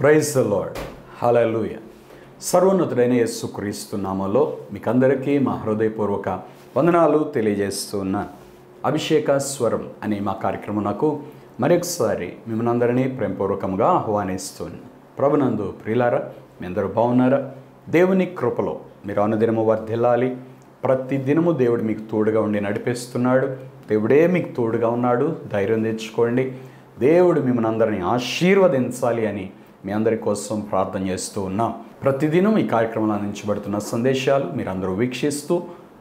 Praise the lord. హల్లెలూయా. సర్వోన్నతుడైన యేసుక్రీస్తు నామములో మీకందరికీ మా హృదయపూర్వక వందనాలు తెలియజేస్తున్న అభిషేక స్వరం అనే మా కార్యక్రమంకు మరొకసారి మిమ్మల్ని అందరినీ ప్రేమపూర్వకంగా ఆహ్వానిస్తున్నాను. ప్రభునందు ప్రియులారా, మీ అందరూ బాగున్నారా? దేవుని కృపలో మీరు అనుదినము వర్ధిల్లాలి. ప్రతి దినము దేవుడు మీకు తోడుగా ఉండి నడిపిస్తున్నాడు. దేవుడే మీకు తోడుగా ఉన్నాడు. ధైర్యం తెచ్చుకోండి. దేవుడు మిమ్మల్ని అందరినీ ఆశీర్వదించాలి అని మీ అందరి కోసం ప్రార్థన చేస్తూ ఉన్నాం. ప్రతిదినం ఈ కార్యక్రమంలో అందించబడుతున్న సందేశాలు మీరందరూ వీక్షిస్తూ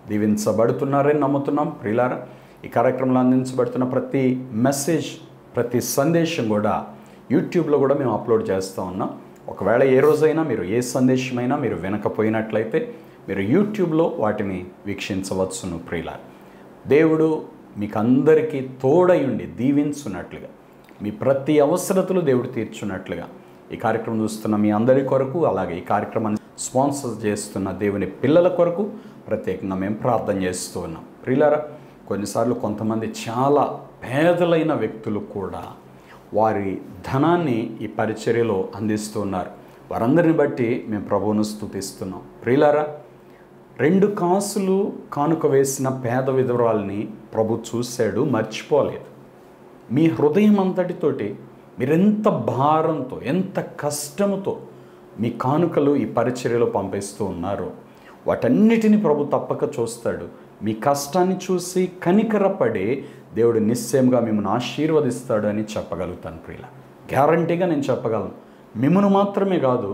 దీవించబడుతున్నారని నమ్ముతున్నాం. ప్రియులారా, ఈ కార్యక్రమంలో అందించబడుతున్న ప్రతి మెసేజ్, ప్రతి సందేశం కూడా యూట్యూబ్లో కూడా మేము అప్లోడ్ చేస్తూ ఉన్నాం. ఒకవేళ ఏ రోజైనా మీరు ఏ సందేశమైనా మీరు వినకపోయినట్లయితే మీరు యూట్యూబ్లో వాటిని వీక్షించవచ్చును. ప్రియులారా, దేవుడు మీకు అందరికీ తోడై ఉండి దీవించున్నట్లుగా, మీ ప్రతి అవసరతలు దేవుడు తీర్చున్నట్లుగా ఈ కార్యక్రమం చూస్తున్న మీ అందరి కొరకు, అలాగే ఈ కార్యక్రమాన్ని స్పాన్సర్ చేస్తున్న దేవుని పిల్లల కొరకు ప్రత్యేకంగా మేము ప్రార్థన చేస్తూ ఉన్నాం. ప్రియులారా, కొన్నిసార్లు కొంతమంది చాలా పేదలైన వ్యక్తులు కూడా వారి ధనాన్ని ఈ పరిచర్యలో అందిస్తూ ఉన్నారు. వారందరిని బట్టి మేము ప్రభువును స్తుతిస్తున్నాం. ప్రియులారా, 2 కాసులు కానుక వేసిన పేద విధవరాల్ని ప్రభు చూశాడు, మర్చిపోలేదు. మీ హృదయం అంతటితోటి మీరెంత భారంతో, ఎంత కష్టముతో మీ కానుకలు ఈ పరిచర్యలో పంపిస్తూ ఉన్నారో వాటన్నిటిని ప్రభు తప్పక చూస్తాడు. మీ కష్టాన్ని చూసి కనికరపడి దేవుడు నిశ్చయంగా మిమ్మల్ని ఆశీర్వదిస్తాడు అని చెప్పగలుగుతాను. ప్రియుల, గ్యారంటీగా నేను చెప్పగలను. మిమ్మల్ని మాత్రమే కాదు,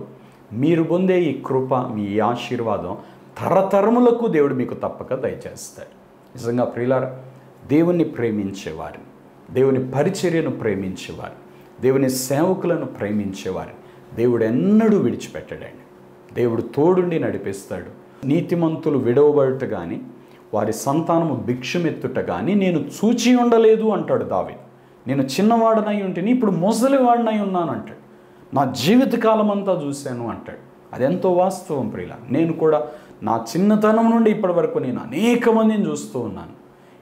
మీరు పొందే ఈ కృప, మీ ఆశీర్వాదం తరతరములకు దేవుడు మీకు తప్పక దయచేస్తాడు. నిజంగా ప్రియులారా, దేవుణ్ణి ప్రేమించేవారిని, దేవుని పరిచర్యను ప్రేమించేవారు, దేవుని సేవకులను ప్రేమించేవారు దేవుడు ఎన్నడూ విడిచిపెట్టాడండి. దేవుడు తోడుండి నడిపిస్తాడు. నీతిమంతులు విడవబడుట కానీ, వారి సంతానము భిక్షమెత్తుట కానీ నేను చూచి ఉండలేదు అంటాడు దావీదు. నేను చిన్నవాడనై ఉంటేని ఇప్పుడు ముసలివాడనై ఉన్నాను అంటాడు. నా జీవితకాలం అంతా చూశాను అంటాడు. అదెంతో వాస్తవం ప్రియుల. నేను కూడా నా చిన్నతనం నుండి ఇప్పటి వరకు నేను అనేక మందిని చూస్తూ ఉన్నాను.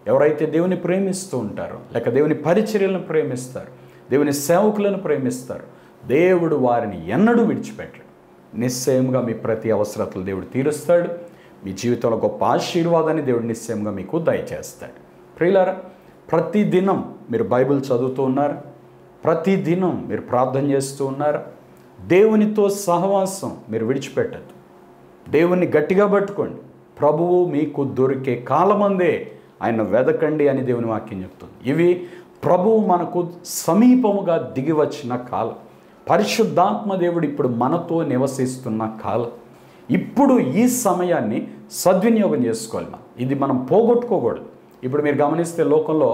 ఎవరైతే దేవుని ప్రేమిస్తూ ఉంటారో, లేక దేవుని పరిచర్యలను ప్రేమిస్తారు, దేవుని సేవకులను ప్రేమిస్తారు, దేవుడు వారిని ఎన్నడూ విడిచిపెట్టడు. నిశ్చయంగా మీ ప్రతి అవసరతలు దేవుడు తీరుస్తాడు. మీ జీవితంలో గొప్ప ఆశీర్వాదాన్ని దేవుడు నిశ్చయంగా మీకు దయచేస్తాడు. ప్రియులారా, ప్రతిదినం మీరు బైబిల్ చదువుతూ ఉన్నారా? ప్రతిదినం మీరు ప్రార్థన చేస్తూ ఉన్నారా? దేవునితో సహవాసం మీరు విడిచిపెట్టద్దు. దేవుణ్ణి గట్టిగా పట్టుకోండి. ప్రభువు మీకు దొరికే కాలమందే ఆయన వెదకండి అని దేవుని వాక్యం చెప్తుంది. ఇవి ప్రభువు మనకు సమీపముగా దిగి వచ్చిన కాలం. పరిశుద్ధాత్మ దేవుడు ఇప్పుడు మనతో నివసిస్తున్న కాలం. ఇప్పుడు ఈ సమయాన్ని సద్వినియోగం చేసుకోవాలి. ఇది మనం పోగొట్టుకోకూడదు. ఇప్పుడు మీరు గమనిస్తే లోకంలో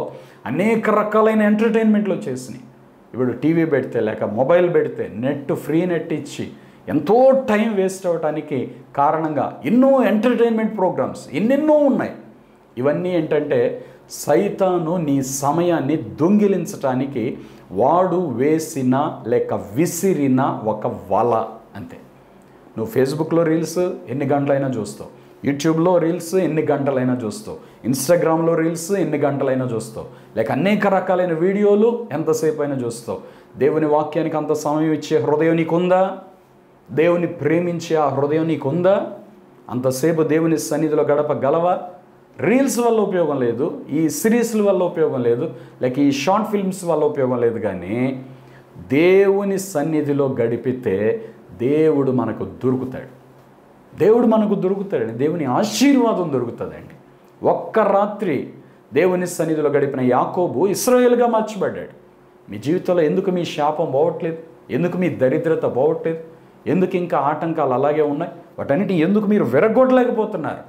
అనేక రకాలైన ఎంటర్టైన్మెంట్లు వచ్చేసినాయి. ఇప్పుడు టీవీ పెడితే, లేక మొబైల్ పెడితే, ఫ్రీ నెట్ ఇచ్చి ఎంతో టైం వేస్ట్ అవ్వడానికి కారణంగా ఎన్నో ఎంటర్టైన్మెంట్ ప్రోగ్రామ్స్ ఎన్నెన్నో ఉన్నాయి. ఇవన్నీ ఏంటంటే సైతాను నీ సమయాన్ని దొంగిలించటానికి వాడు వేసిన లేక విసిరిన ఒక వల అంతే. నువ్వు ఫేస్బుక్లో రీల్స్ ఎన్ని గంటలైనా చూస్తావు, యూట్యూబ్లో రీల్స్ ఎన్ని గంటలైనా చూస్తావు, ఇన్స్టాగ్రామ్లో రీల్స్ ఎన్ని గంటలైనా చూస్తావు, లేక అనేక రకాలైన వీడియోలు ఎంతసేపు అయినా చూస్తావు. దేవుని వాక్యానికి అంత సమయం ఇచ్చే హృదయం నీకుందా? దేవుని ప్రేమించే ఆ హృదయం నీకుందా? అంతసేపు దేవుని సన్నిధిలో గడపగలవా? రీల్స్ వల్ల ఉపయోగం లేదు, ఈ సిరీస్ల వల్ల ఉపయోగం లేదు, లేక ఈ షార్ట్ ఫిల్మ్స్ వల్ల ఉపయోగం లేదు. కానీ దేవుని సన్నిధిలో గడిపితే దేవుడు మనకు దొరుకుతాడు. దేవుడు మనకు దొరుకుతాడండి. దేవుని ఆశీర్వాదం దొరుకుతుందండి. ఒక్క రాత్రి దేవుని సన్నిధిలో గడిపిన యాకోబు ఇశ్రాయేలుగా మార్చబడ్డాడు. మీ జీవితంలో ఎందుకు మీ శాపం పోవట్లేదు? ఎందుకు మీ దరిద్రత పోవట్లేదు? ఎందుకు ఇంకా ఆటంకాలు అలాగే ఉన్నాయి? వాటన్నిటి ఎందుకు మీరు విరగొట్టలేకపోతున్నారు?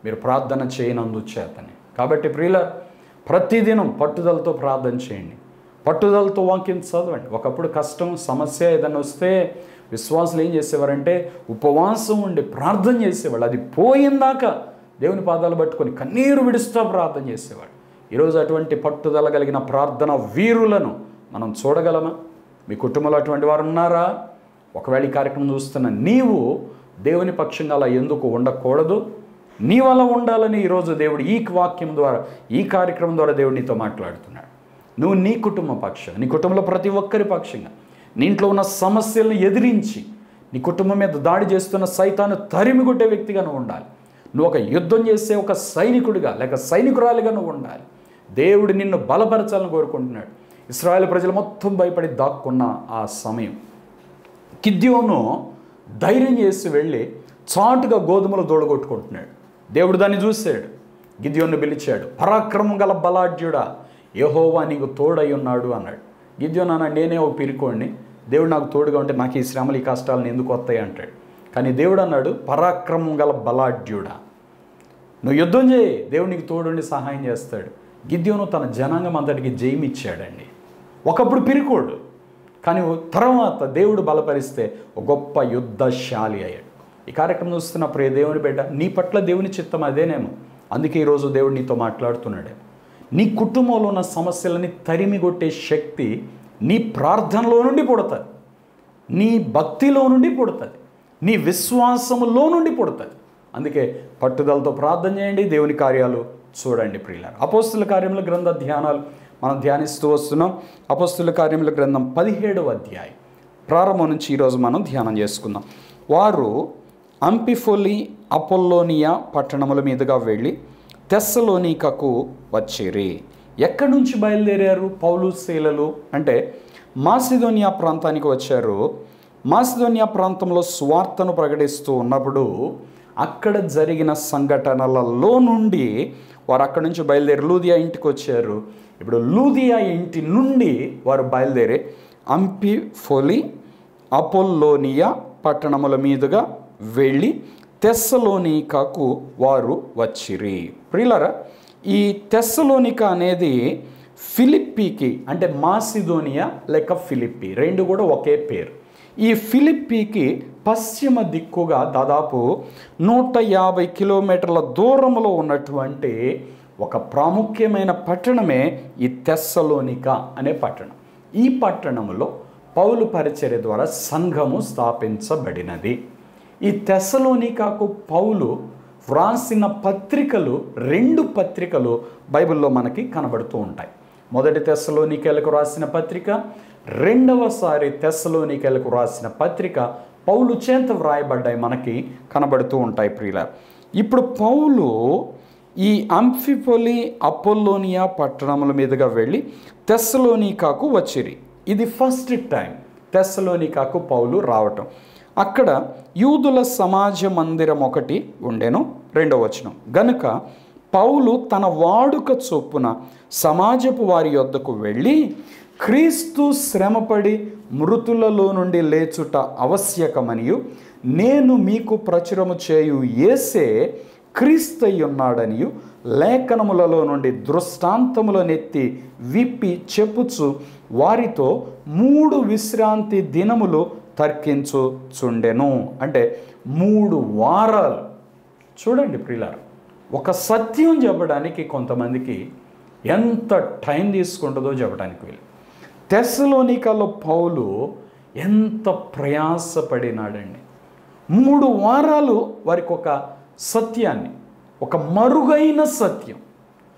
మీరు ప్రార్థన చేయనందు చేతనే. కాబట్టి ప్రియుల, ప్రతిదినం పట్టుదలతో ప్రార్థన చేయండి, పట్టుదలతో వాక్యం చదవండి. ఒకప్పుడు కష్టం, సమస్య ఏదైనా వస్తే విశ్వాసులు ఏం చేసేవారంటే ఉపవాసం ఉండి ప్రార్థన చేసేవాళ్ళు. అది పోయిందాక దేవుని పాదాలు పట్టుకొని కన్నీరు విడుస్తూ ప్రార్థన చేసేవాడు. ఈరోజు అటువంటి పట్టుదల కలిగిన ప్రార్థన వీరులను మనం చూడగలమా? మీ కుటుంబంలో అటువంటి వారు ఉన్నారా? ఒకవేళ ఈ కార్యక్రమం చూస్తున్న నీవు దేవుని పక్షంగా అలా ఎందుకు ఉండకూడదు? నీ వల్ల ఉండాలని ఈరోజు దేవుడు ఈ వాక్యం ద్వారా, ఈ కార్యక్రమం ద్వారా దేవుడు నీతో మాట్లాడుతున్నాడు. నువ్వు నీ కుటుంబ పక్షంగా, నీ కుటుంబంలో ప్రతి ఒక్కరి పక్షంగా నీ ఇంట్లో ఉన్న సమస్యలను ఎదిరించి నీ కుటుంబం మీద దాడి చేస్తున్న సైతాను తరిమికొట్టే వ్యక్తిగా నువ్వు ఉండాలి. నువ్వు ఒక యుద్ధం చేసే ఒక సైనికుడిగా లేక సైనికురాలిగా నువ్వు ఉండాలి. దేవుడు నిన్ను బలపరచాలని కోరుకుంటున్నాడు. ఇశ్రాయేలు ప్రజలు మొత్తం భయపడి దాక్కున్న ఆ సమయం గిద్యోను ధైర్యం చేసి వెళ్ళి చాటుగా గోధుమలు దూడగొట్టుకుంటున్నాడు. దేవుడు దాన్ని చూశాడు. గిద్యోను పిలిచాడు. పరాక్రమం గల బలాఢ్యుడా, యెహోవా నీకు తోడై ఉన్నాడు అన్నాడు. గిద్యోను అన్నాడు, నేనే ఒక పిరికోడిని, దేవుడు నాకు తోడుగా ఉంటే నాకు ఈ శ్రమలు ఈ కష్టాలను ఎందుకు వస్తాయి అంటాడు. కానీ దేవుడు అన్నాడు, పరాక్రమం గల బలాఢ్యుడా, నువ్వు యుద్ధం చేయి, దేవుడు నీకు తోడుండి సహాయం చేస్తాడు. గిద్యోను తన జనాంగం అంతటికి జయమిచ్చాడండి. ఒకప్పుడు పిరికోడు, కానీ తర్వాత దేవుడు బలపరిస్తే ఒక గొప్ప యుద్ధశాలి అయ్యాడు. ఈ కార్యక్రమం చూస్తున్న ప్రియ దేవుని బిడ్డ, నీ పట్ల దేవుని చిత్తం అదేనేమో. అందుకే ఈరోజు దేవుడు నీతో మాట్లాడుతున్నాడేమో. నీ కుటుంబంలో ఉన్న సమస్యలని తరిమిగొట్టే శక్తి నీ ప్రార్థనలో నుండి పుడుతుంది, నీ భక్తిలో నుండి పుడుతుంది, నీ విశ్వాసములో నుండి పుడుతుంది. అందుకే పట్టుదలతో ప్రార్థన చేయండి, దేవుని కార్యాలు చూడండి ప్రియులారా. అపోస్తుల కార్యముల గ్రంథ ధ్యానాలు మనం ధ్యానిస్తూ వస్తున్నాం. అపోస్తుల కార్యముల గ్రంథం 17వ అధ్యాయం ప్రారంభం నుంచి ఈరోజు మనం ధ్యానం చేసుకుందాం. వారు అంపిఫొలి అపోల్లోనియా పట్టణముల మీదుగా వెళ్ళి తెస్సలోనికకు వచ్చిరి. ఎక్కడి నుంచి బయలుదేరారు పౌలు శీలలు అంటే మాసిదోనియా ప్రాంతానికి వచ్చారు. మాసిదోనియా ప్రాంతంలో స్వార్థను ప్రకటిస్తూ ఉన్నప్పుడు అక్కడ జరిగిన సంఘటనలలో నుండి వారు అక్కడి నుంచి బయలుదేరి లూదియా ఇంటికి వచ్చారు. ఇప్పుడు లూదియా ఇంటి నుండి వారు బయలుదేరి అంపిఫొలి అపోల్లోనియా పట్టణముల మీదుగా వెళ్ళి తెస్సలోనికకు వారు వచ్చిరి. ప్రియులారా, ఈ తెస్సలోనిక అనేది ఫిలిప్పీకి అంటే మాసిదోనియా లేక ఫిలిప్పీ రెండు కూడా ఒకే పేరు. ఈ ఫిలిప్పీకి పశ్చిమ దిక్కుగా దాదాపు 150 కిలోమీటర్ల దూరంలో ఉన్నటువంటి ఒక ప్రాముఖ్యమైన పట్టణమే ఈ తెస్సలోనిక అనే పట్టణం. ఈ పట్టణంలో పౌలు పరిచర్య ద్వారా సంఘము స్థాపించబడినది. ఈ తెస్సలోనికకు పౌలు వ్రాసిన పత్రికలు 2 పత్రికలు బైబిల్లో మనకి కనబడుతూ ఉంటాయి. మొదటి తెస్సలోనికలకు రాసిన పత్రిక, రెండవసారి తెస్సలోనికలకు రాసిన పత్రిక పౌలు చేత వ్రాయబడ్డాయి, మనకి కనబడుతూ ఉంటాయి ప్రియులారా. ఇప్పుడు పౌలు ఈ అంఫిఫొలి అపోల్లోనియా పట్టణముల మీదుగా వెళ్ళి తెస్సలోనికకు వచ్చిరి. ఇది ఫస్ట్ టైం తెస్సలోనికకు పౌలు రావటం. అక్కడ యూదుల సమాజ మందిరం ఒకటి ఉండెను. 2వ వచనం, గనుక పౌలు తన వాడుక చొప్పున సమాజపు వారి యొద్దకు వెళ్ళి క్రీస్తు శ్రమపడి మృతులలో నుండి లేచుట ఆవశ్యకమనియు నేను మీకు ప్రచురము చేయు యేసే క్రీస్తయ్యున్నాడనియు లేఖనములలో నుండి దృష్టాంతములనెత్తి విప్పి చెప్పుచు వారితో 3 విశ్రాంతి దినములు తర్కించుచుండెను. అంటే 3 వారాలు. చూడండి ప్రియులారా, ఒక సత్యం చెప్పడానికి కొంతమందికి ఎంత టైం తీసుకుంటుందో చెప్పడానికి వీలు. తెస్సలోనికలో పౌలు ఎంత ప్రయాసపడినాడండి. 3 వారాలు వారికి ఒక సత్యాన్ని, ఒక మరుగైన సత్యం,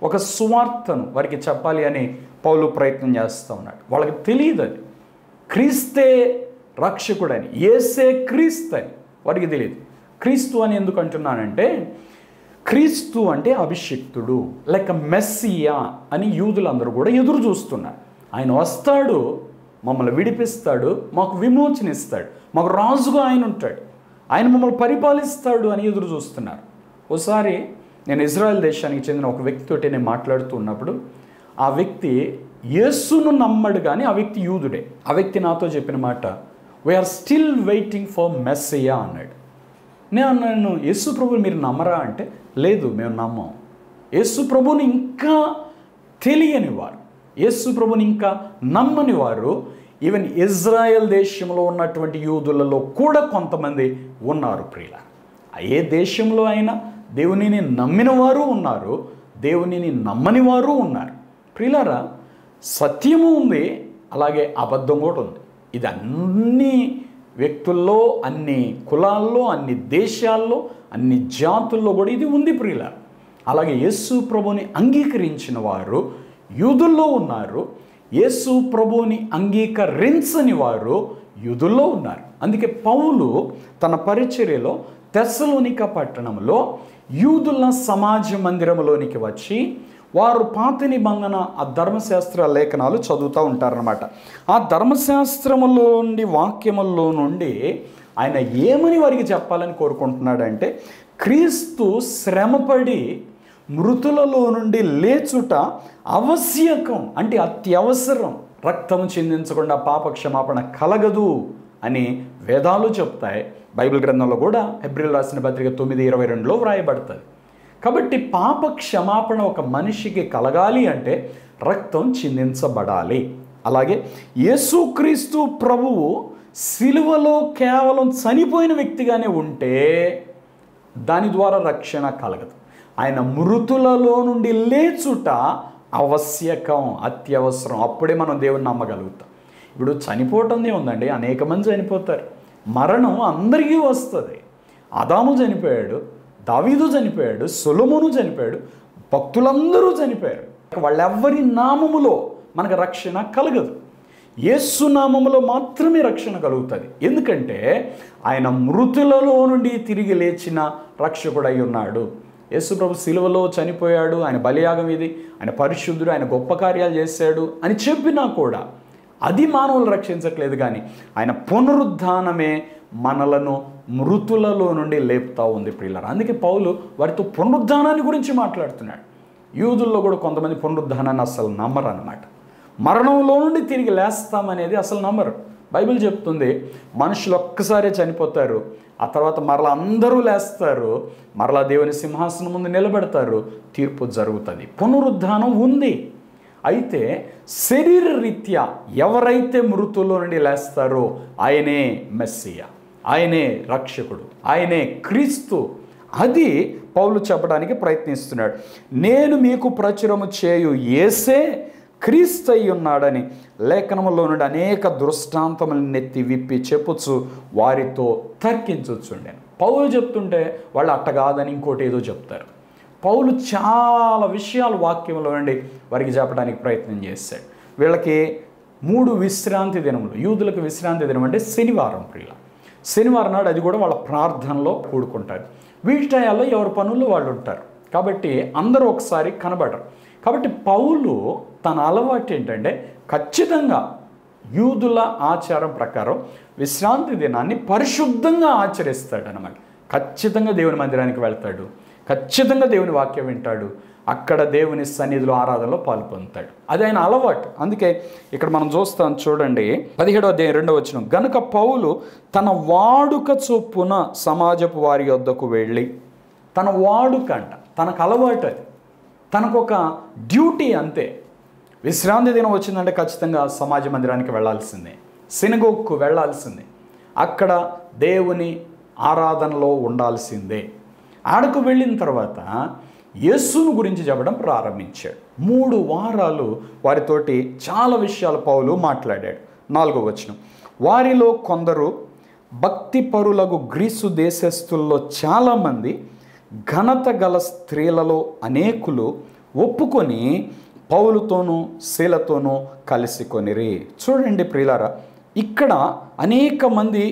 ఒక సువార్తను వారికి చెప్పాలి అని పౌలు ప్రయత్నం చేస్తూ ఉన్నాడు. వాళ్ళకి తెలియదు అది క్రీస్తే రక్షకుడని, యేసే క్రీస్తు అని వారికి తెలియదు. క్రీస్తు అని ఎందుకు అంటున్నానంటే, క్రీస్తు అంటే అభిషిక్తుడు లేక మెస్సియా అని యూదులందరూ కూడా ఎదురు చూస్తున్నారు. ఆయన వస్తాడు, మమ్మల్ని విడిపిస్తాడు, మాకు విమోచన ఇస్తాడు, మాకు రాజుగా ఆయన ఉంటాడు, ఆయన మమ్మల్ని పరిపాలిస్తాడు అని ఎదురు చూస్తున్నారు. ఒకసారి నేను ఇజ్రాయెల్ దేశానికి చెందిన ఒక వ్యక్తితోటి నేను మాట్లాడుతూ ఉన్నప్పుడు ఆ వ్యక్తి యేసును నమ్మడు కానీ ఆ వ్యక్తి యూదుడే. ఆ వ్యక్తి నాతో చెప్పిన మాట, we're still waiting for messiah అన్నాడు. నేను అన్నాను, యేసు ప్రభుని మీరు నమ్మరా అంటే, లేదు మేము నమ్మం. యేసు ప్రభుని ఇంకా తెలియని వారు, యేసు ప్రభుని ఇంకా నమ్మని వారు ఈవెన్ ఇజ్రాయెల్ దేశంలో ఉన్నటువంటి యూదులలో కూడా కొంతమంది ఉన్నారు ప్రియుల. ఏ దేశంలో అయినా దేవునిని నమ్మిన వారు ఉన్నారు, దేవునిని నమ్మని వారు ఉన్నారు ప్రియులారా. సత్యము ఉంది, అలాగే అబద్ధం కూడా ఉంది. ఇది అన్ని వ్యక్తుల్లో, అన్ని కులాల్లో, అన్ని దేశాల్లో, అన్ని జాతుల్లో కూడా ఇది ఉంది ప్రియులారా. అలాగే యేసు ప్రభుని అంగీకరించిన వారు యూదుల్లో ఉన్నారు, యేసు ప్రభువుని అంగీకరించని వారు యూదుల్లో ఉన్నారు. అందుకే పౌలు తన పరిచర్యలో తెస్సలోనిక పట్టణంలో యూదుల సమాజ మందిరంలోనికి వచ్చి వారు పాత నిబంధన ఆ ధర్మశాస్త్ర లేఖనాలు చదువుతూ ఉంటారనమాట. ఆ ధర్మశాస్త్రములో నుండి వాక్యముల్లో నుండి ఆయన ఏమని వారికి చెప్పాలని కోరుకుంటున్నాడంటే, క్రీస్తు శ్రమపడి మృతులలో నుండి లేచుట ఆవశ్యకం, అంటే అత్యవసరం. రక్తము చిందించకుండా పాప క్షమాపణ కలగదు అని వేదాలు చెప్తాయి. బైబిల్ గ్రంథంలో కూడా హెబ్రీయులు రాసిన పత్రిక 9:22లో వ్రాయబడుతుంది. కాబట్టి పాప క్షమాపణ ఒక మనిషికి కలగాలి అంటే రక్తం చిందించబడాలి. అలాగే యేసుక్రీస్తు ప్రభువు సిలువలో కేవలం చనిపోయిన వ్యక్తిగానే ఉంటే దాని ద్వారా రక్షణ కలగదు. ఆయన మృతులలో నుండి లేచుట ఆవశ్యకం, అత్యవసరం. అప్పుడే మనం దేవుని నమ్మగలుగుతాం. ఇప్పుడు చనిపోవటందే ఉందండి, అనేక మంది చనిపోతారు. మరణం అందరికీ వస్తుంది. ఆదాము చనిపోయాడు, దావీదు చనిపోయాడు, సొలొమోను చనిపోయాడు, భక్తులందరూ చనిపోయారు. వాళ్ళెవ్వరి నామములో మనకు రక్షణ కలగదు. యేసు నామములో మాత్రమే రక్షణ కలుగుతుంది. ఎందుకంటే ఆయన మృతులలో నుండి తిరిగి లేచిన రక్షకుడై ఉన్నాడు. యేసు ప్రభు సిలువలో చనిపోయాడు, ఆయన బలియాగం ఇది, ఆయన పరిశుద్ధుడు, ఆయన గొప్ప కార్యాలు చేశాడు అని చెప్పినా కూడా అది మానవులు రక్షించట్లేదు. కానీ ఆయన పునరుద్ధానమే మనలను మృతులలో నుండి లేపుతా ఉంది ప్రియులారా. అందుకే పౌలు వారితో పునరుద్ధానాన్ని గురించి మాట్లాడుతున్నాడు. యూదుల్లో కూడా కొంతమంది పునరుద్ధానాన్ని అసలు నమ్మరు అన్నమాట. మరణంలో నుండి తిరిగి లేస్తామనేది అసలు నమ్మరు. బైబిల్ చెప్తుంది మనుషులు ఒక్కసారే చనిపోతారు, ఆ తర్వాత మరలా అందరూ లేస్తారు, మరలా దేవుని సింహాసనం ముందు నిలబెడతారు, తీర్పు జరుగుతుంది. పునరుద్ధానం ఉంది. అయితే శరీర రీత్యా ఎవరైతే మృతుల్లో నుండి లేస్తారో ఆయనే మెస్సియా, ఆయనే రక్షకుడు, ఆయనే క్రీస్తు. అది పౌలు చెప్పడానికి ప్రయత్నిస్తున్నాడు. నేను మీకు ప్రచురము చేయు యేసే క్రీస్తు అయి ఉన్నాడని లేఖనములో నుండి అనేక దృష్టాంతములను నెత్తి విప్పి చెప్పుచు వారితో తర్కించుచుండాను. పౌలు చెప్తుంటే వాళ్ళు అట్ట కాదని ఇంకోటి ఏదో చెప్తారు. పౌలు చాలా విషయాలు వాక్యంలో నుండి వారికి చెప్పడానికి ప్రయత్నం చేశాడు. వీళ్ళకి 3 విశ్రాంతి దినములు, యూదులకు విశ్రాంతి దినం అంటే శనివారం ప్రియుల. శనివారం నాడు అది కూడా వాళ్ళ ప్రార్థనలో కూడుకుంటారు. వీటి టయాల్లో ఎవరి పనుల్లో వాళ్ళు ఉంటారు కాబట్టి అందరూ ఒకసారి కనబడరు. కాబట్టి పౌలు తన అలవాటు ఏంటంటే ఖచ్చితంగా యూదుల ఆచారం ప్రకారం విశ్రాంతి దినాన్ని పరిశుద్ధంగా ఆచరిస్తాడు అన్నమాట. ఖచ్చితంగా దేవుని మందిరానికి వెళ్తాడు, ఖచ్చితంగా దేవుని వాక్యం వింటాడు, అక్కడ దేవుని సన్నిధిలో ఆరాధనలో పాల్పొందుతాడు. అది ఆయన అలవాటు. అందుకే ఇక్కడ మనం చూస్తాం చూడండి 17వ అధ్యాయం 2వ వచనం. గనుక పౌలు తన వాడుక చొప్పున సమాజపు వారి వద్దకు వెళ్ళి, తన వాడుక అంట, తనకు అలవాటు, అది తనకొక డ్యూటీ అంతే. విశ్రాంతి దినం వచ్చిందంటే ఖచ్చితంగా సమాజ మందిరానికి వెళ్ళాల్సిందే, సినగోగ్కు వెళ్ళాల్సిందే, అక్కడ దేవుని ఆరాధనలో ఉండాల్సిందే. ఆడకు వెళ్ళిన తర్వాత యేసును గురించి చెప్పడం ప్రారంభించాడు. 3 వారాలు వారితోటి చాలా విషయాలు పౌలు మాట్లాడాడు. 4వ వచనం. వారిలో కొందరు భక్తి పరులకు గ్రీసు దేశస్థుల్లో చాలామంది ఘనత గల స్త్రీలలో అనేకులు ఒప్పుకొని పౌలుతోనూ శీలతోనూ కలిసి కొనిరి. చూడండి ప్రియులారా, ఇక్కడ అనేక మంది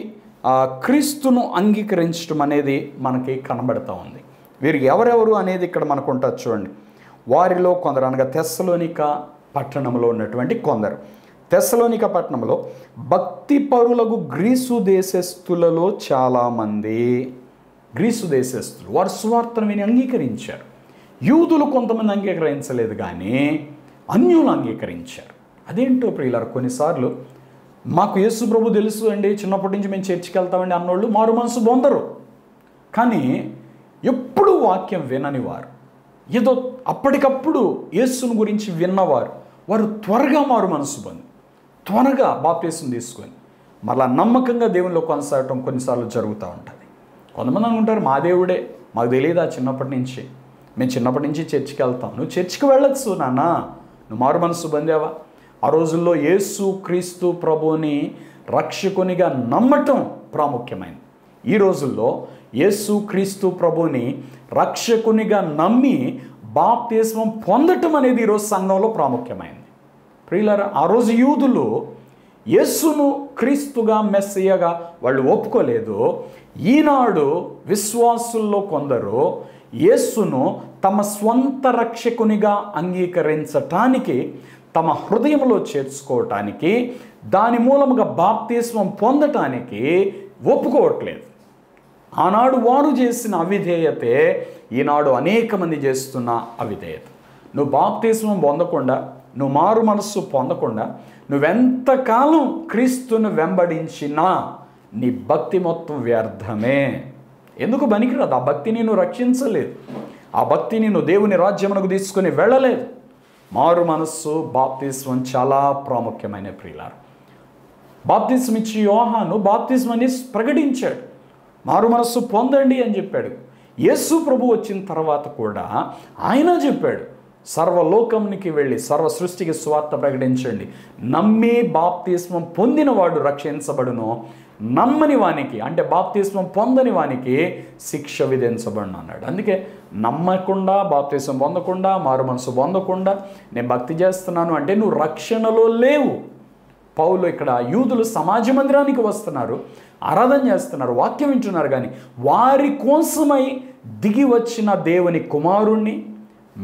క్రీస్తును అంగీకరించడం అనేది మనకి కనబడుతూ ఉంది. వీరు ఎవరెవరు అనేది ఇక్కడ మనకు ఉంటుంది చూడండి. వారిలో కొందరు అనగా తెస్సలోనిక పట్టణంలో ఉన్నటువంటి కొందరు. తెస్సలోనిక పట్టణంలో భక్తి పరులకు గ్రీసు దేశస్థులలో చాలామంది, గ్రీసు దేశస్థులు వారు సువార్తను విని అంగీకరించారు. యూదులు కొంతమంది అంగీకరించలేదు కానీ అన్యులు అంగీకరించారు. అదేంటో ప్రియులారా, కొన్నిసార్లు మాకు యేసు ప్రభు తెలుసు అండి, చిన్నప్పటి నుంచి మేము చర్చికి వెళ్తామండి అన్నోళ్ళు మారు మనసు పొందరు. కానీ ఎప్పుడు వాక్యం వినని వారు, ఏదో అప్పటికప్పుడు యేసుని గురించి విన్నవారు, వారు త్వరగా మారు మనసు పొంది త్వరగా బాప్టిజం తీసుకొని మళ్ళా నమ్మకంగా దేవునిలో కొనసాగటం కొన్నిసార్లు జరుగుతూ ఉంటుంది. కొంతమంది అనుకుంటారు మా దేవుడే, మాకు తెలియదా చిన్నప్పటి నుంచి, మేము చిన్నప్పటి నుంచి చర్చికి వెళ్తాం. నువ్వు చర్చికి వెళ్ళొచ్చు నాన్న, నువ్వు మారు మనసు పొందావా? ఆ రోజుల్లో యేసు క్రీస్తు ప్రభువుని రక్షకునిగా నమ్మటం ప్రాముఖ్యమైనది. ఈ రోజుల్లో యేసు క్రీస్తు ప్రభువుని రక్షకునిగా నమ్మి బాప్తిస్మం పొందటం అనేది ఈరోజు సంఘంలో ప్రాముఖ్యమైనది. ప్రియులారా, ఆ రోజు యూదులు యేసును క్రీస్తుగా మెస్సియగా వాళ్ళు ఒప్పుకోలేదు. ఈనాడు విశ్వాసుల్లో కొందరు యేసును తమ స్వంత రక్షకునిగా అంగీకరించటానికి, తమ హృదయంలో చేర్చుకోవటానికి, దాని మూలముగా బాప్తిస్మం పొందటానికి ఒప్పుకోవట్లేదు. ఆనాడు వారు చేసిన అవిధేయతే ఈనాడు అనేక మంది చేస్తున్న అవిధేయత. నువ్వు బాప్తిస్మం పొందకుండా, నువ్వు మారు మనస్సు పొందకుండా, నువ్వెంతకాలం క్రీస్తును వెంబడించినా నీ భక్తి మొత్తం వ్యర్థమే. ఎందుకు పనికిరాదు? ఆ భక్తిని నువ్వు రక్షించలేదు, ఆ భక్తిని నువ్వు దేవుని రాజ్యమునకు తీసుకుని వెళ్ళలేదు. మారు మనస్సు, బాప్తిస్మం చాలా ప్రాముఖ్యమైన ప్రియులారా. బాప్తిస్మం ఇచ్చి యోహాను బాప్తిస్మాన్ని ప్రకటించాడు, మారు మనస్సు పొందండి అని చెప్పాడు. యేసు ప్రభు వచ్చిన తర్వాత కూడా ఆయన చెప్పాడు, సర్వలోకంనికి వెళ్ళి సర్వ సృష్టికి సువార్త ప్రకటించండి, నమ్మి బాప్తిస్మం పొందినవాడు రక్షించబడును, నమ్మని వానికి అంటే బాప్తిస్మం పొందని వానికి శిక్ష విధించబడును అన్నాడు. అందుకే నమ్మకుండా, బాప్తిస్మం పొందకుండా, మారు మనసు పొందకుండా నేను భక్తి చేస్తున్నాను అంటే నువ్వు రక్షణలో లేవు. పౌలు ఇక్కడ యూదులు సమాజ మందిరానికి వస్తున్నారు, ఆరాధన చేస్తున్నారు, వాక్యం వింటున్నారు, కానీ వారి కోసమై దిగి వచ్చిన దేవుని కుమారుణ్ణి,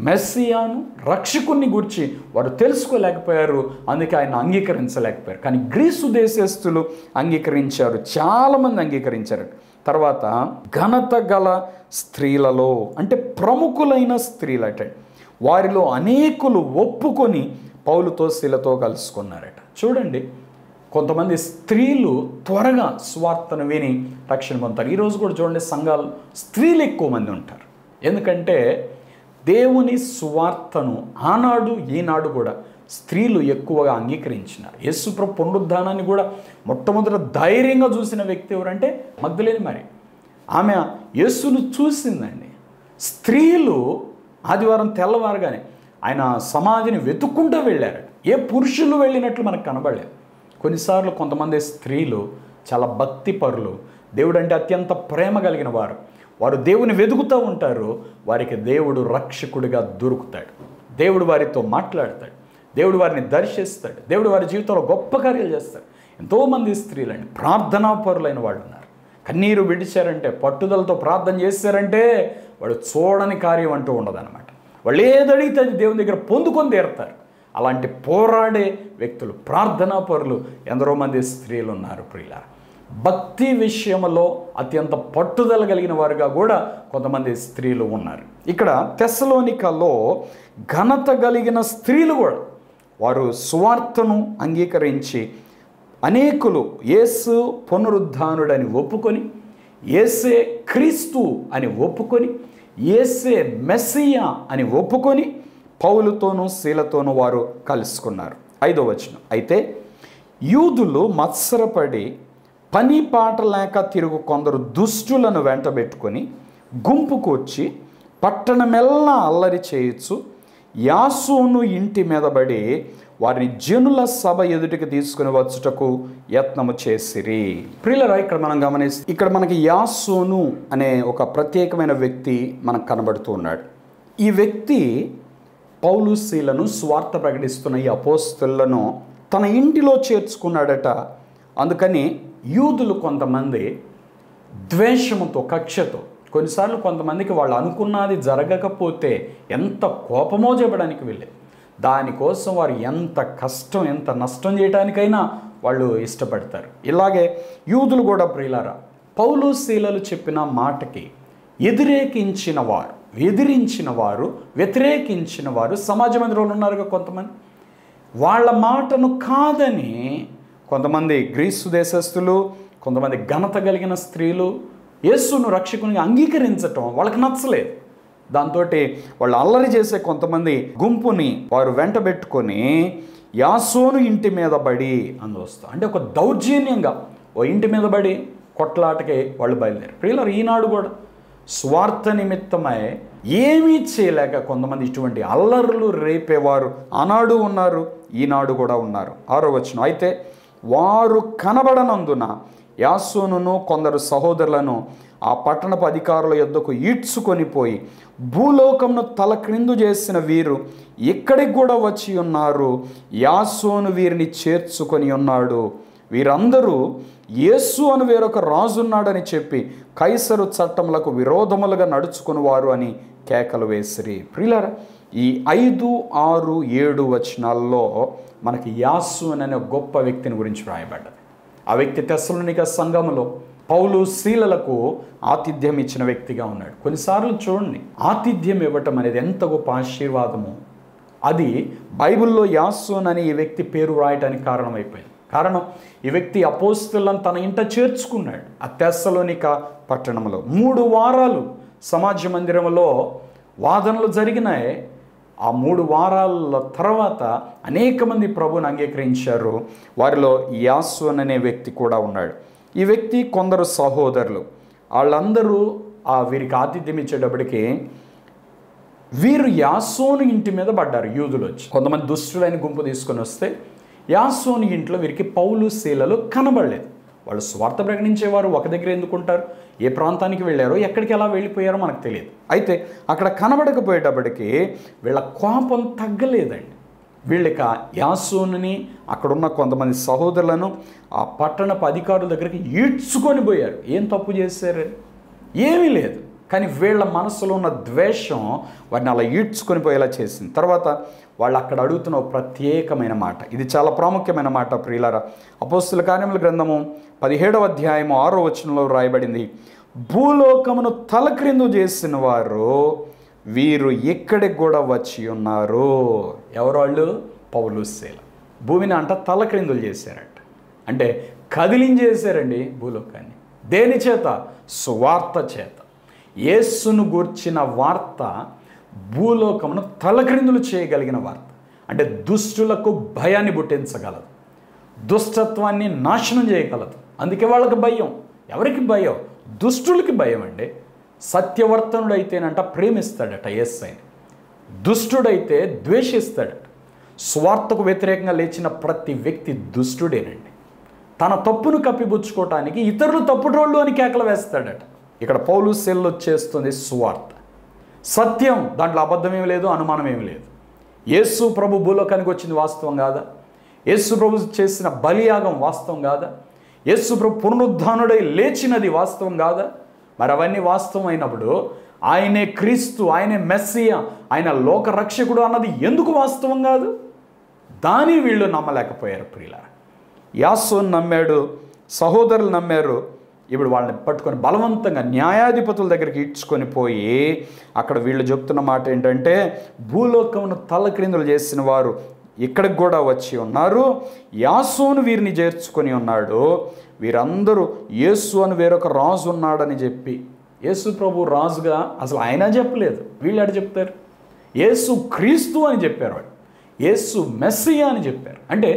మెస్సియాను, రక్షకుణ్ణి గురించి వారు తెలుసుకోలేకపోయారు. అందుకే ఆయన అంగీకరించలేకపోయారు. కానీ గ్రీసు దేశస్థులు అంగీకరించారు, చాలామంది అంగీకరించారు. తర్వాత ఘనత గల స్త్రీలలో అంటే ప్రముఖులైన స్త్రీలట, వారిలో అనేకులు ఒప్పుకొని పౌలుతో శీలతో కలుసుకున్నారట. చూడండి, కొంతమంది స్త్రీలు త్వరగా స్వార్థను విని రక్షణ పొందుతారు. ఈరోజు కూడా చూడండి, సంఘాలు స్త్రీలు ఎక్కువ మంది ఉంటారు. ఎందుకంటే దేవుని సువార్తను ఆనాడు ఈనాడు కూడా స్త్రీలు ఎక్కువగా అంగీకరించినారు. యేసుప్రభు పునరుద్ధానాన్ని కూడా మొట్టమొదట ధైర్యంగా చూసిన వ్యక్తి ఎవరంటే మగ్దలేని మరి. ఆమె యేసును చూసిందండి. స్త్రీలు ఆదివారం తెల్లవారుగానే ఆయన సమాధిని వెతుక్కుంటూ వెళ్ళారు. ఏ పురుషులు వెళ్ళినట్లు మనకు కనబడలేదు. కొన్నిసార్లు కొంతమంది స్త్రీలు చాలా భక్తి పరులు, దేవుడు అంటే అత్యంత ప్రేమ కలిగిన వారు, వారు దేవుని వెతుకుతూ ఉంటారు. వారికి దేవుడు రక్షకుడిగా దొరుకుతాడు, దేవుడు వారితో మాట్లాడతాడు, దేవుడు వారిని దర్శిస్తాడు, దేవుడు వారి జీవితంలో గొప్ప కార్యాలు చేస్తాడు. ఎంతోమంది స్త్రీలండి ప్రార్థనా పరులైన వాళ్ళు ఉన్నారు. కన్నీరు విడిచారంటే, పట్టుదలతో ప్రార్థన చేశారంటే వాడు చూడని కార్యం అంటూ ఉండదన్నమాట. వాళ్ళు ఏదడిగితే అది దేవుని దగ్గర పొందుకొని తీరుతారు. అలాంటి పోరాడే వ్యక్తులు, ప్రార్థనా పరులు ఎందరో మంది స్త్రీలు ఉన్నారు. ప్రియులారా, భక్తి విషయంలో అత్యంత పట్టుదల కలిగిన వారుగా కూడా కొంతమంది స్త్రీలు ఉన్నారు. ఇక్కడ తెస్సలోనికలో ఘనత కలిగిన స్త్రీలు కూడా వారు సువార్తను అంగీకరించి అనేకులు యేసు పునరుద్ధానుడని ఒప్పుకొని, యేసే క్రీస్తు అని ఒప్పుకొని, యేసే మెస్సియా అని ఒప్పుకొని పౌలుతోనూ శీలతోనూ వారు కలుసుకున్నారు. 5వ వచనం, అయితే యూదులు మత్సరపడి పని పాట లేక తిరుగు కొందరు దుష్టులను వెంటబెట్టుకొని గుంపుకు వచ్చి పట్టణమెల్లా అల్లరి చేయొచ్చు యాసోను ఇంటి మీదబడి వారిని జనుల సభ ఎదుటికి తీసుకుని వచ్చుటకు యత్నము చేసిరి. ప్రియులారా, ఇక్కడ మనం గమనిస్తే ఇక్కడ మనకి యాసోను అనే ఒక ప్రత్యేకమైన వ్యక్తి మనకు కనబడుతూ ఉన్నాడు. ఈ వ్యక్తి పౌలు శీలను స్వార్థ ప్రకటిస్తున్న ఈ అపోస్తలులను తన ఇంటిలో చేర్చుకున్నాడట. అందుకని యూదులు కొంతమంది ద్వేషముతో, కక్షతో, కొన్నిసార్లు కొంతమందికి వాళ్ళు అనుకున్నది జరగకపోతే ఎంత కోపమో చెప్పడానికి వెళ్ళేది. దానికోసం వారు ఎంత కష్టం, ఎంత నష్టం చేయడానికైనా వాళ్ళు ఇష్టపడతారు. ఇలాగే యూదులు కూడా ప్రియులారా, పౌలు శీలలు చెప్పిన మాటకి ఎదిరించిన వారు, వ్యతిరేకించిన వారు సమాజ మందిరంలో ఉన్నారుగా కొంతమంది. వాళ్ళ మాటను కాదని కొంతమంది గ్రీసు దేశస్థులు, కొంతమంది ఘనత కలిగిన స్త్రీలు యేసును రక్షకునిగా అంగీకరించటం వాళ్ళకి నచ్చలేదు. దాంతో వాళ్ళు అల్లరి చేసే కొంతమంది గుంపుని వారు వెంటబెట్టుకొని యాసోను ఇంటి మీద బడి అందొస్తా అంటే ఒక దౌర్జన్యంగా ఓ ఇంటి మీద బడి కొట్లాటకే వాళ్ళు బయలుదేరు. ప్రియులారా, ఈనాడు కూడా స్వార్థ నిమిత్తమై ఏమీ చేయలేక కొంతమంది ఇటువంటి అల్లర్లు రేపేవారు ఆనాడు ఉన్నారు, ఈనాడు కూడా ఉన్నారు. 6వ వచనం, అయితే వారు కనబడనందున యాసోనును కొందరు సహోదరులను ఆ పట్టణపు అధికారుల యొద్దకు ఈడ్చుకొని పోయి, భూలోకమును తల క్రిందు చేసిన వీరు ఇక్కడికి కూడా వచ్చి ఉన్నారు, యాసోను వీరిని చేర్చుకొని ఉన్నాడు, వీరందరూ యేసు అని వేరొక రాజున్నాడని చెప్పి కైసరు చట్టములకు విరోధములుగా నడుచుకుని వారు అని కేకలు వేసిరి. ప్రియులారా, ఈ 5, 6, 7 వచనాల్లో మనకి యాసోను అనే గొప్ప వ్యక్తిని గురించి రాయబడ్డది. ఆ వ్యక్తి తెస్సలోనిక సంఘములో పౌలు శీలలకు ఆతిథ్యం ఇచ్చిన వ్యక్తిగా ఉన్నాడు. కొన్నిసార్లు చూడండి, ఆతిథ్యం ఇవ్వటం అనేది ఎంత గొప్ప ఆశీర్వాదమో అది బైబిల్లో యాసోను అనే ఈ వ్యక్తి పేరు రాయటానికి కారణమైపోయింది. కారణం, ఈ వ్యక్తి అపోస్తలులను తన ఇంట చేర్చుకున్నాడు. ఆ తెస్సలోనిక పట్టణంలో 3 వారాలు సమాజ మందిరంలో వాదనలు జరిగినాయి. ఆ 3 వారాల తర్వాత అనేక మంది ప్రభువుని అంగీకరించారు. వారిలో యాసోను అనే వ్యక్తి కూడా ఉన్నాడు. ఈ వ్యక్తి కొందరు సహోదరులు, వాళ్ళందరూ వీరికి ఆతిథ్యం ఇచ్చేటప్పటికి వీరు యాసోను ఇంటి మీద పడ్డారు. యూదులు వచ్చి కొంతమంది దుష్టులైన గుంపు తీసుకొని వస్తే యాసోను ఇంట్లో వీరికి పౌలు శీలలు కనబడలేదు. వాళ్ళు స్వార్థ ప్రకటించేవారు, ఒక దగ్గర ఎందుకుంటారు, ఏ ప్రాంతానికి వెళ్ళారో ఎక్కడికి ఎలా వెళ్ళిపోయారో మనకు తెలియదు. అయితే అక్కడ కనబడకపోయేటప్పటికి వీళ్ళ కోపం తగ్గలేదండి. వీళ్ళకి యాసోనుని అక్కడున్న కొంతమంది సహోదరులను ఆ పట్టణపు అధికారుల దగ్గరికి ఈడ్చుకొని పోయారు. ఏం తప్పు చేశారు? ఏమీ లేదు. కానీ వీళ్ళ మనసులో ఉన్న ద్వేషం వారిని అలా ఈడ్చుకొని పోయేలా చేసింది. తర్వాత వాళ్ళు అక్కడ అడుగుతున్న ప్రత్యేకమైన మాట, ఇది చాలా ప్రాముఖ్యమైన మాట ప్రియులారా. అపోస్తుల కార్యముల గ్రంథము 17వ అధ్యాయము 6వ వచనంలో రాయబడింది, భూలోకమును తలక్రిందు చేసిన వారు వీరు ఇక్కడికి కూడా వచ్చి ఉన్నారు. ఎవరు వాళ్ళు? పౌలు శీల. భూమిని అంట తలక్రిందులు చేశారట, అంటే కదిలించేశారండి భూలోకాన్ని. దేని చేత? సువార్త చేత. యేసును గూర్చిన వార్త భూలోకమును తలక్రిందులు చేయగలిగిన వార్త. అంటే దుష్టులకు భయాన్ని పుట్టించగలదు, దుష్టత్వాన్ని నాశనం చేయగలదు. అందుకే వాళ్ళకి భయం. ఎవరికి భయం? దుష్టులకి భయం అండి. సత్యవర్తనుడైతేనంట ప్రేమిస్తాడట యేసయ్యని, దుష్టుడైతే ద్వేషిస్తాడట. స్వార్థకు వ్యతిరేకంగా లేచిన ప్రతి వ్యక్తి దుష్టుడేనండి. తన తప్పును కప్పిపుచ్చుకోవటానికి ఇతరులు తప్పుడోళ్ళు అని కేకలు వేస్తాడట. ఇక్కడ పౌలు శీలలో చేస్తుంది సువార్త, సత్యం. దాంట్లో అబద్ధమేమి లేదు, అనుమానమేమి లేదు. యేసు ప్రభు భూలోకానికి వచ్చింది వాస్తవం కాదా? యేసు ప్రభు చేసిన బలియాగం వాస్తవం కాదా? యేసు ప్రభు పునరుద్ధానుడై లేచినది వాస్తవం కాదా? మరి అవన్నీ వాస్తవం అయినప్పుడు ఆయనే క్రీస్తు, ఆయనే మెస్సియా, ఆయన లోక రక్షకుడు అన్నది ఎందుకు వాస్తవం కాదు? దాన్ని వీళ్ళు నమ్మలేకపోయారు ప్రియులారా. యాసోను నమ్మాడు, సహోదరులు నమ్మారు. ఇప్పుడు వాళ్ళని పట్టుకొని బలవంతంగా న్యాయాధిపతుల దగ్గరికి ఈడ్చుకొని పోయి అక్కడ వీళ్ళు చెప్తున్న మాట ఏంటంటే, భూలోకమును తలక్రిందులు చేసిన వారు ఇక్కడికి కూడా వచ్చి ఉన్నారు, యాసోను వీరిని చేర్చుకొని ఉన్నాడు, వీరందరూ యేసు అని వేరొక రాజు ఉన్నాడని చెప్పి, యేసు ప్రభు రాజుగా అసలు ఆయన చెప్పలేదు, వీళ్ళు ఎక్కడ చెప్తారు? యేసు క్రీస్తు అని చెప్పారు వాళ్ళు, యేసు మెస్సియా అని చెప్పారు. అంటే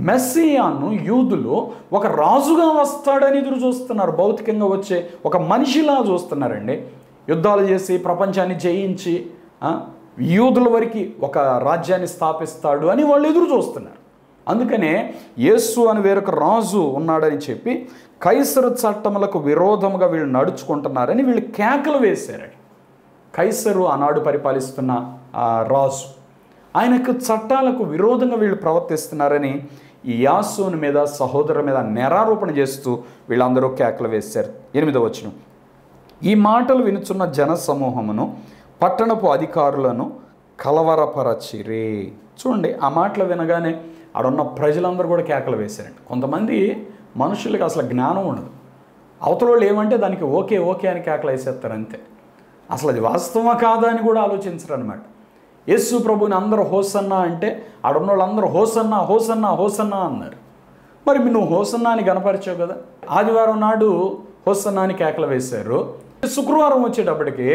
మెస్సియాను యూదులు ఒక రాజుగా వస్తాడని ఎదురు చూస్తున్నారు. భౌతికంగా వచ్చే ఒక మనిషిలా చూస్తున్నారండి. యుద్ధాలు చేసి ప్రపంచాన్ని జయించి యూదుల వరకు ఒక రాజ్యాన్ని స్థాపిస్తాడు అని వాళ్ళు ఎదురు చూస్తున్నారు. అందుకనే యేసు అని వేరొక రాజు ఉన్నాడని చెప్పి కైసరు చట్టములకు విరోధముగా వీళ్ళు నడుచుకుంటున్నారని వీళ్ళు కేకలు వేశారని. కైసరు ఆనాడు పరిపాలిస్తున్న రాజు, ఆయనకు చట్టాలకు విరోధంగా వీళ్ళు ప్రవర్తిస్తున్నారని ఈ యాసోను మీద, సహోదరుల మీద నేరారోపణ చేస్తూ వీళ్ళందరూ కేకలు వేశారు. 8వ వచనం, ఈ మాటలు వినుచున్న జన సమూహమును పట్టణపు అధికారులను కలవరపరచిరి. చూడండి, ఆ మాటలు వినగానే ఆడున్న ప్రజలందరూ కూడా కేకలు వేశారండి. కొంతమంది మనుషులకి అసలు జ్ఞానం ఉండదు. అవతల వాళ్ళు ఏమంటే దానికి ఓకే ఓకే అని కేకలు వేసేస్తారు అంతే. అసలు అది వాస్తవమా కాదా అని కూడా ఆలోచించరు అనమాట. యేసు ప్రభుని అందరూ హోసన్నా అంటే ఆడున్న వాళ్ళందరూ హోసన్నా హోసన్నా హోసన్నా అన్నారు. మరి నువ్వు హోసన్నా అని కనపరిచావు కదా. ఆదివారం నాడు హోసన్నా అని కేకలు వేశారు. శుక్రవారం వచ్చేటప్పటికి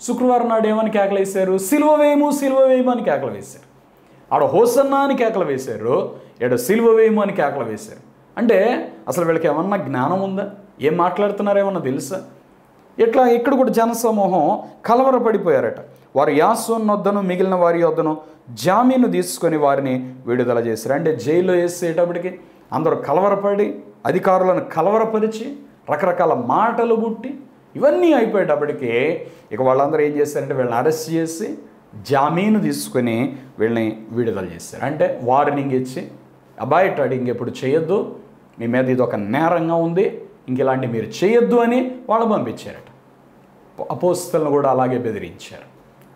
శుక్రవారం నాడు ఏమని కేకలు వేశారు? సిలువ వేయము సిలువ వేయము అని కేకలు వేశారు. ఆడ హోసన్నా అని కేకలు వేశారు, ఏడో సిలువ వేయము అని కేకలు వేశారు. అంటే అసలు వీళ్ళకి ఏమన్నా జ్ఞానం ఉందా? ఏం మాట్లాడుతున్నారో ఏమన్నా తెలుసా? ఇట్లా ఇక్కడ కూడా జనసమూహం కలవరపడిపోయారట. వారు యాసోను వద్దను మిగిలిన వారి వద్దను జామీను తీసుకొని వారిని విడుదల చేశారు. అంటే జైల్లో వేసేటప్పటికి అందరూ కలవరపడి అధికారులను కలవరపరిచి రకరకాల మాటలు పుట్టి ఇవన్నీ అయిపోయేటప్పటికీ ఇక వాళ్ళందరూ ఏం చేశారంటే వీళ్ళని అరెస్ట్ చేసి జామీను తీసుకుని వీళ్ళని విడుదల చేశారు. అంటే వార్నింగ్ ఇచ్చి అబాయిటాడు ఇంకెప్పుడు చేయొద్దు, మీ మీద ఇది ఒక నేరంగా ఉంది, ఇంక ఇలాంటి మీరు చేయొద్దు అని వాళ్ళు పంపించారట. అపోస్తలను కూడా అలాగే బెదిరించారు.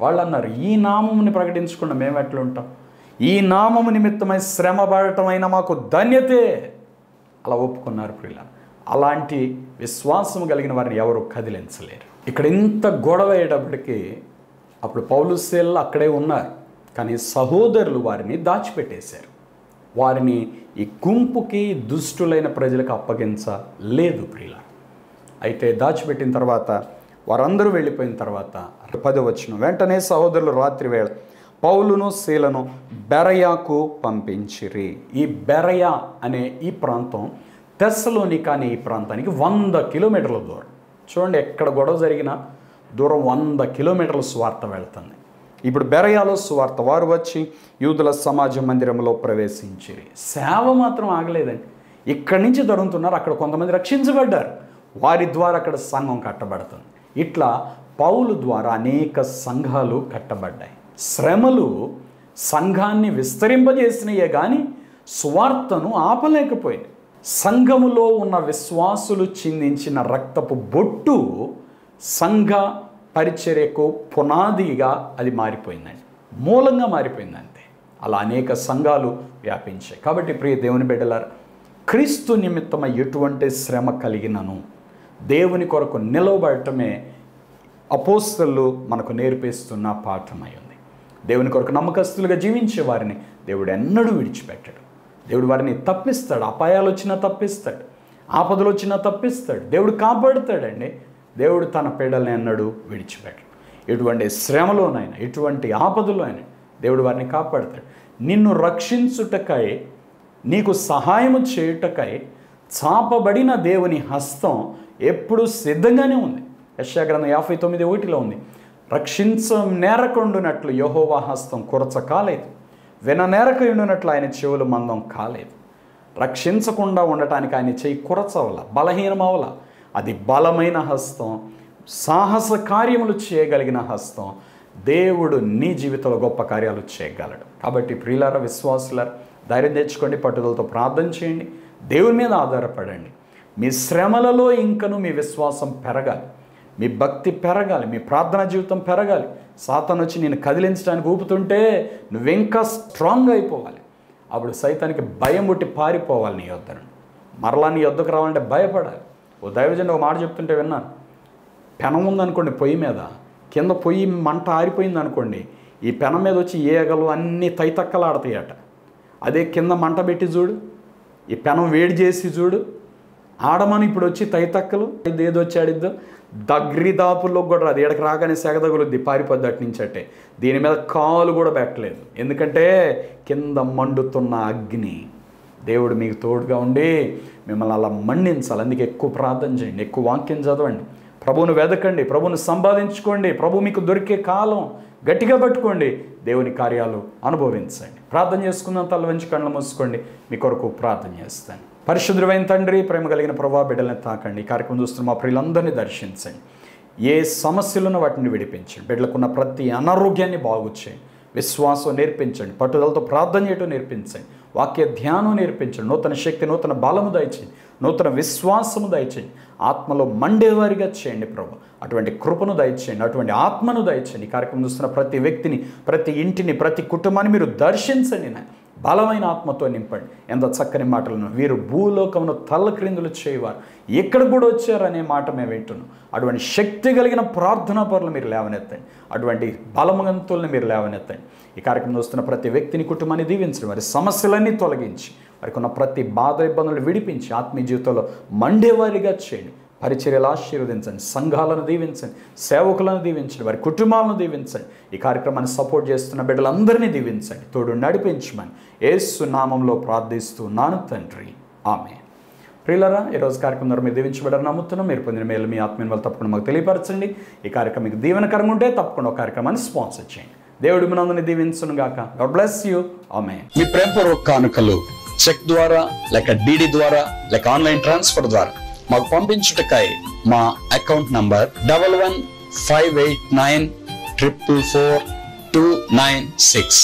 వాళ్ళు అన్నారు, ఈ నామముని ప్రకటించకుండా మేము ఎట్లుంటాం, ఈ నామము నిమిత్తమై శ్రమ పడటమైనా మాకు ధన్యతే. అలా ఒప్పుకున్నారు ప్రియులారా. అలాంటి విశ్వాసం కలిగిన వారిని ఎవరు కదిలించలేరు. ఇక్కడ ఇంత గొడవ అయ్యేటప్పటికీ అప్పుడు పౌలు శీలలు అక్కడే ఉన్నారు, కానీ సహోదరులు వారిని దాచిపెట్టేశారు. వారిని ఈ గుంపుకి దుష్టులైన ప్రజలకు అప్పగించలేదు ప్రియులారా. అయితే దాచిపెట్టిన తర్వాత వారందరూ వెళ్ళిపోయిన తర్వాత 10వ వచనం, వెంటనే సహోదరులు రాత్రి వేళ పౌలును శీలను బెరయాకు పంపించిరి. ఈ బెరయా అనే ఈ ప్రాంతం తెస్సలోనిక అనే ఈ ప్రాంతానికి 100 కిలోమీటర్ల దూరం. చూడండి, ఎక్కడ గొడవ జరిగినా దూరం 100 కిలోమీటర్ల సువార్త వెళ్తుంది. ఇప్పుడు బెరయాలో సువార్త వారు వచ్చి యూదుల సమాజ మందిరంలో ప్రవేశించిరి. సేవ మాత్రం ఆగలేదండి. ఇక్కడి నుంచి జరుగుతున్నారు, అక్కడ కొంతమంది రక్షించబడ్డారు, వారి ద్వారా అక్కడ సంఘం కట్టబడుతుంది. ఇట్లా పౌలు ద్వారా అనేక సంఘాలు కట్టబడ్డాయి. శ్రమలు సంఘాన్ని విస్తరింపజేసినయే కానీ సువార్తను ఆపలేకపోయింది. సంఘములో ఉన్న విశ్వాసులు చిందించిన రక్తపు బొట్టు సంఘ పరిచర్యకు పునాదిగా అది మారిపోయిందండి, మూలంగా మారిపోయింది అంతే. అలా అనేక సంఘాలు వ్యాపించాయి. కాబట్టి ప్రియ దేవుని బిడ్డలారా, క్రీస్తు నిమిత్తమై ఎటువంటి శ్రమ కలిగినను దేవుని కొరకు నిలవబడటమే అపోస్తలులు మనకు నేర్పిస్తున్న పాఠమై ఉంది. దేవుని కొరకు నమ్మకస్తులుగా జీవించే వారిని దేవుడు ఎన్నడూ విడిచిపెట్టడు. దేవుడు వారిని తప్పిస్తాడు, అపాయాలు వచ్చినా తప్పిస్తాడు, ఆపదలు వచ్చినా తప్పిస్తాడు, దేవుడు కాపాడుతాడండి. దేవుడు తన పిల్లల్ని ఎన్నడూ విడిచిపెట్టడు. ఎటువంటి శ్రమలోనైనా ఎటువంటి ఆపదలో అయినా దేవుడు వారిని కాపాడుతాడు. నిన్ను రక్షించుటకై, నీకు సహాయము చేయుటకై చాపబడిన దేవుని హస్తం ఎప్పుడూ సిద్ధంగానే ఉంది. యెషయా గ్రంథం 59:1 ఉంది, నేరకుండునట్లు యెహోవా హస్తం కొరచ కాలేదు, విననేరకుండునట్లు ఆయన చెవులు మందం కాలేదు. రక్షించకుండా ఉండటానికి ఆయన చెయ్యి కొరచవల, బలహీనమవల. అది బలమైన హస్తం, సాహస కార్యములు చేయగలిగిన హస్తం. దేవుడు నీ జీవితంలో గొప్ప కార్యాలు చేయగలడు. కాబట్టి ప్రియులారా, విశ్వాసులారా, ధైర్యం తెచ్చుకోండి, పట్టుదలతో ప్రార్థన చేయండి, దేవుని మీద ఆధారపడండి. మీ శ్రమలలో ఇంకను మీ విశ్వాసం పెరగాలి, మీ భక్తి పెరగాలి, మీ ప్రార్థనా జీవితం పెరగాలి. సాతాను వచ్చి నేను కదిలించడానికి ఊపుతుంటే నువ్వింకా స్ట్రాంగ్ అయిపోవాలి. అప్పుడు సైతానికి భయం పుట్టి పారిపోవాలి నీ యొద్ద నుండి. మరలా నీ యొద్దకు రావాలంటే భయపడాలి. ఓ దైవజనుడు ఒక మాట చెప్తుంటే విన్నాను, పెనం ఉందనుకోండి పొయ్యి మీద, కింద పొయ్యి మంట ఆరిపోయింది అనుకోండి, ఈ పెనం మీద వచ్చి ఏగలు అన్నీ తైతక్కలాడతాయట. అదే కింద మంట పెట్టి చూడు, ఈ పెనం వేడి చేసి చూడు, ఆడమని ఇప్పుడు వచ్చి తైతక్కలు ఏదో వచ్చి ఆడిద్దో దగ్గరిదాపుల్లో కూడా రాదు, ఎడకి రాగానే సెగదగులుద్ది, పారిపోద్ది అటు నుంచి అట్టే. దీని మీద కాలు కూడా పెట్టలేదు, ఎందుకంటే కింద మండుతున్న అగ్ని. దేవుడు మీకు తోడుగా ఉండి మిమ్మల్ని అలా మండించాలి. అందుకే ఎక్కువ ప్రార్థన చేయండి, ఎక్కువ వాక్యం చదవండి, ప్రభువును వెదకండి, ప్రభువును సంపాదించుకోండి. ప్రభు మీకు దొరికే కాలం గట్టిగా పట్టుకోండి, దేవుని కార్యాలు అనుభవించండి. ప్రార్థన చేసుకుందాం, తల వంచి కళ్ళు మూసుకోండి, మీ కొరకు ప్రార్థన చేస్తాను. పరిశుద్ధుడైన తండ్రి, ప్రేమ కలిగిన ప్రభా, బిడ్డలను తాకండి. ఈ కార్యక్రమం చూస్తున్న మా ప్రియులందరినీ దర్శించండి. ఏ సమస్యలను వాటిని విడిపించండి. బిడ్డలకున్న ప్రతి అనారోగ్యాన్ని బాగు చేయండి. విశ్వాసం నేర్పించండి, పట్టుదలతో ప్రార్థన చేయటం నేర్పించండి, వాక్య ధ్యానం నేర్పించండి. నూతన శక్తి, నూతన బలము దయచేయండి, నూతన విశ్వాసము దయచేయండి. ఆత్మలో మండేవారిగా చేయండి ప్రభు. అటువంటి కృపను దయచేయండి, అటువంటి ఆత్మను దయచేయండి. ఈ కార్యక్రమం చూస్తున్న ప్రతి వ్యక్తిని, ప్రతి ఇంటిని, ప్రతి కుటుంబాన్ని మీరు దర్శించండి. బలమైన ఆత్మతో నింపండి. ఎంత చక్కని మాటలను, వీరు భూలోకమును తల్లక్రిందులు చేయవారు, ఎక్కడ కూడా వచ్చారనే మాట మేము వింటున్నాం. అటువంటి శక్తి కలిగిన ప్రార్థనా పరులు మీరు లేవనెత్తండి, అటువంటి బలమంతుల్ని మీరు లేవనెత్తండి. ఈ కార్యక్రమం వస్తున్న ప్రతి వ్యక్తిని, కుటుంబాన్ని దీవించండి. వారి సమస్యలన్నీ తొలగించి, వారికి ఉన్న ప్రతి బాధ ఇబ్బందులు విడిపించి, ఆత్మీయ జీవితంలో మండేవారిగా చేయండి. పరిచర్యలు ఆశీర్వదించండి, సంఘాలను దీవించండి, సేవకులను దీవించండి, వారి కుటుంబాలను దీవించండి. ఈ కార్యక్రమాన్ని సపోర్ట్ చేస్తున్న బిడ్డలందరినీ దీవించండి, తోడు నడిపించమని యేసు నామంలో ప్రార్థిస్తున్నాను తండ్రి, ఆమేన్. ప్రియులారా, ఈరోజు కార్యక్రమం ద్వారా మీరు దీవించబడారని నమ్ముతున్నాం. మీరు పొందిన మేలు మీ ఆత్మీయ వాళ్ళు తప్పకుండా మాకు తెలియపరచండి. ఈ కార్యక్రమం మీకు దీవెనకరంగా ఉంటే తప్పకుండా ఒక కార్యక్రమాన్ని స్పాన్సర్ చేయండి. దేవుడు మిమ్మల్ని దీవించును గాక. God bless you. ఆమేన్. మీ ప్రేమపూర్వక కానుకలు చెక్ ద్వారా లేక డిడి ద్వారా లేక ఆన్లైన్ ట్రాన్స్ఫర్ ద్వారా మాకు పంపించుటకై మా account number 115894449296.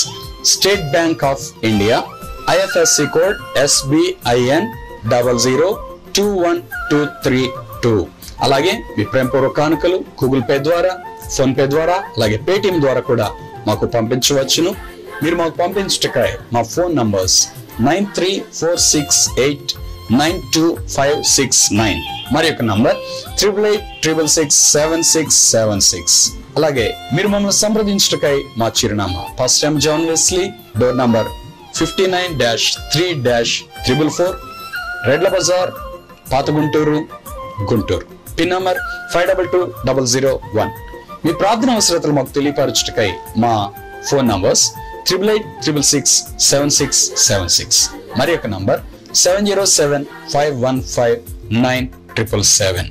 State bank of India, IFSC code SBIN 00212232. అలాగే మీ ప్రేమపూర్వక కానుకలు గూగుల్ పే ద్వారా, ఫోన్ పే ద్వారా, అలాగే పేటిఎం ద్వారా కూడా మాకు పంపించవచ్చును. మీరు మాకు పంపించుటకై మా ఫోన్ నంబర్స్ 9346892569, మరి యొక్క నంబర్ 8886667676. అలాగే మీరు మమ్మల్ని సంప్రదించుటకై మా చిరునామా pastor M. John Wesley, door number 59-3-444, Redla Bazar, పాత గుంటూరు, గుంటూరు. Pin number 522001. మీ ప్రార్థన అవసరతలు మాకు తెలియపరచుటకై మా ఫోన్ నంబర్స్ 8866667676, మరి యొక్క నంబర్ 7075159777.